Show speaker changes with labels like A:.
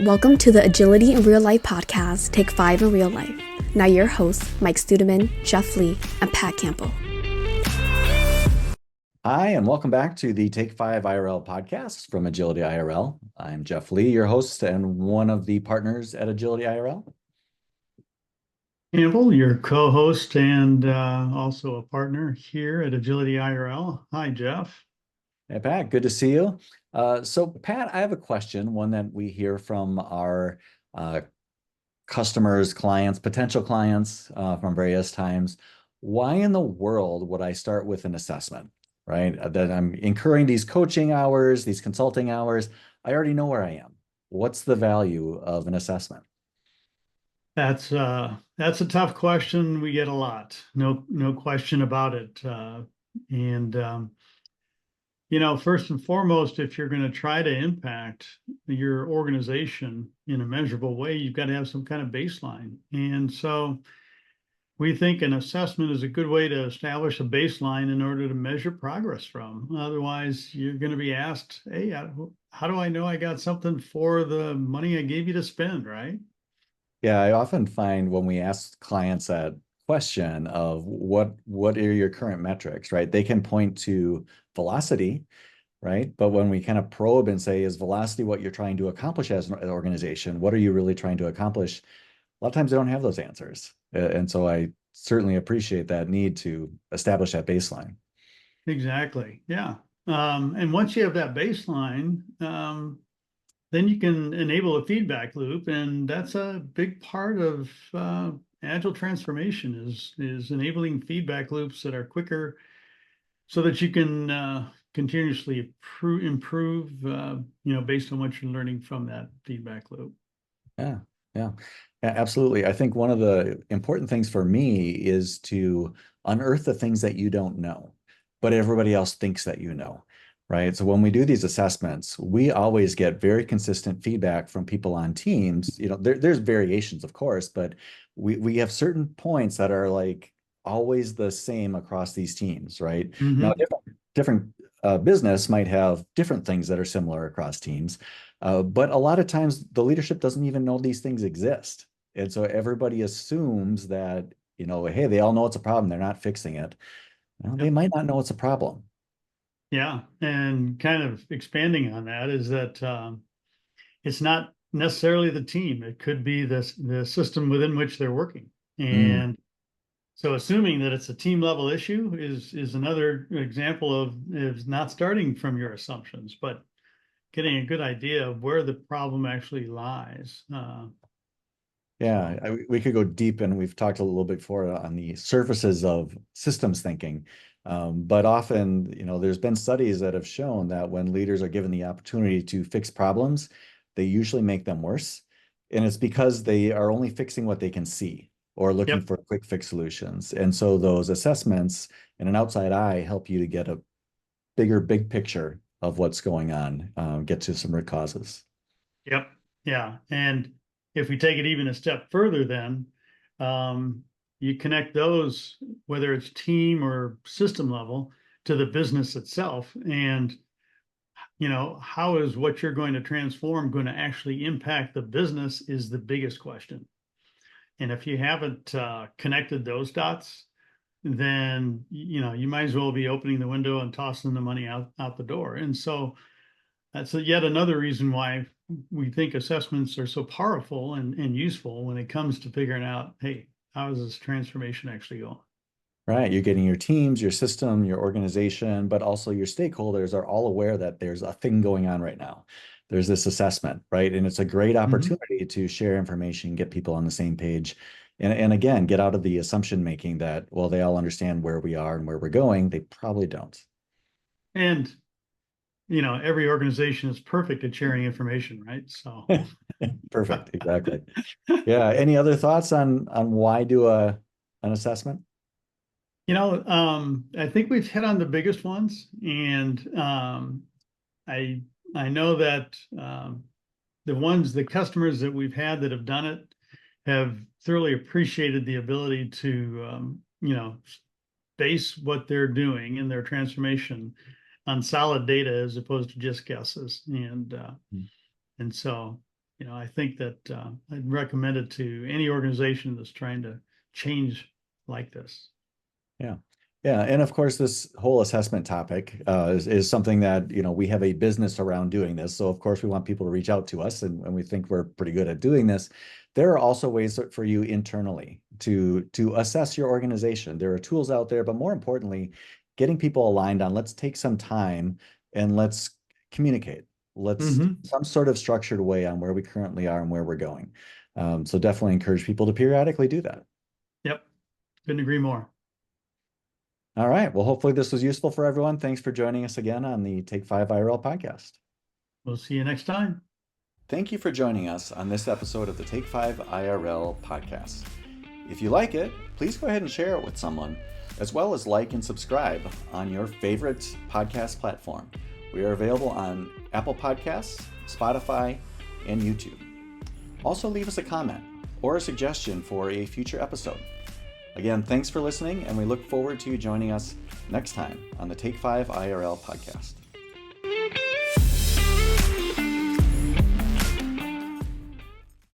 A: Welcome to the Agility in Real Life podcast, Take 5 in Real Life. Now your hosts, Mike Studeman, Jeff Lee, and Pat Campbell.
B: Hi, and welcome back to the Take5IRL podcast from Agility IRL. I'm Jeff Lee, your host and one of the partners at Agility IRL.
C: Campbell, your co-host and also a partner here at Agility IRL. Hi, Jeff.
B: Hey, Pat, good to see you. So, Pat, I have a question, one that we hear from our customers, clients, potential clients from various times. Why in the world would I start with an assessment, right? That I'm incurring these coaching hours, these consulting hours. I already know where I am. What's the value of an assessment?
C: That's a tough question. We get a lot. No question about it. And first and foremost, if you're going to try to impact your organization in a measurable way, you've got to have some kind of baseline. And so we think an assessment is a good way to establish a baseline in order to measure progress from. Otherwise, you're going to be asked, hey, how do I know I got something for the money I gave you to spend, right?
B: Yeah, I often find when we ask clients that question of what are your current metrics, right? They can point to velocity, right? But when we kind of probe and say, is velocity what you're trying to accomplish as an organization? What are you really trying to accomplish? A lot of times they don't have those answers. And so I certainly appreciate that need to establish that baseline.
C: Exactly. Yeah. And once you have that baseline, then you can enable a feedback loop, and that's a big part of agile transformation is enabling feedback loops that are quicker, so that you can continuously improve, based on what you're learning from that feedback loop.
B: Yeah, yeah, absolutely. I think one of the important things for me is to unearth the things that you don't know, but everybody else thinks that you know, right? So when we do these assessments, we always get very consistent feedback from people on teams. There's variations, of course, but we have certain points that are like always the same across these teams, right? Now,
C: Mm-hmm.
B: different business might have different things that are similar across teams. But a lot of times the leadership doesn't even know these things exist. And so everybody assumes that, hey, they all know it's a problem. They're not fixing it. Well, they
C: Yep.
B: might not know it's a problem.
C: Yeah. And kind of expanding on that is that it's not necessarily the team. It could be the system within which they're working.
B: Mm,
C: And so assuming that it's a team level issue is another example of is not starting from your assumptions, but getting a good idea of where the problem actually lies.
B: yeah, we could go deep, and we've talked a little bit before on the surfaces of systems thinking. But often, there's been studies that have shown that when leaders are given the opportunity to fix problems, they usually make them worse. And it's because they are only fixing what they can see or looking
C: Yep.
B: for quick fix solutions. And so those assessments and an outside eye help you to get a big picture of what's going on, get to some root causes.
C: Yep. Yeah. And if we take it even a step further, then you connect those, whether it's team or system level, to the business itself. And, how is what you're going to transform going to actually impact the business is the biggest question. And if you haven't connected those dots, then, you might as well be opening the window and tossing the money out the door. And so that's yet another reason why we think assessments are so powerful and useful when it comes to figuring out, hey, how is this transformation actually going?
B: Right. You're getting your teams, your system, your organization, but also your stakeholders are all aware that there's a thing going on right now. There's this assessment, right? And it's a great
C: Mhm.
B: opportunity to share information, get people on the same page. And again, get out of the assumption making that, well, they all understand where we are and where we're going. They probably don't.
C: And, every organization is perfect at sharing information, right? So,
B: Perfect. Exactly. Yeah. Any other thoughts on why do an assessment?
C: I think we've hit on the biggest ones, and I I know that the customers that we've had that have done it have thoroughly appreciated the ability to base what they're doing in their transformation on solid data as opposed to just guesses, and so I think that I'd recommend it to any organization that's trying to change like this.
B: Yeah. Yeah. And of course, this whole assessment topic is something that, we have a business around doing this. So of course, we want people to reach out to us, and we think we're pretty good at doing this. There are also ways for you internally to assess your organization. There are tools out there, but more importantly, getting people aligned on, let's take some time and let's communicate. Let's some sort of structured way on where we currently are and where we're going. So definitely encourage people to periodically do that.
C: Yep. Couldn't agree more.
B: All right. Well, hopefully this was useful for everyone. Thanks for joining us again on the Take5IRL podcast.
C: We'll see you next time.
B: Thank you for joining us on this episode of the Take5IRL podcast. If you like it, please go ahead and share it with someone, as well as like and subscribe on your favorite podcast platform. We are available on Apple Podcasts, Spotify, and YouTube. Also, leave us a comment or a suggestion for a future episode. Again, thanks for listening, and we look forward to you joining us next time on the Take5IRL podcast.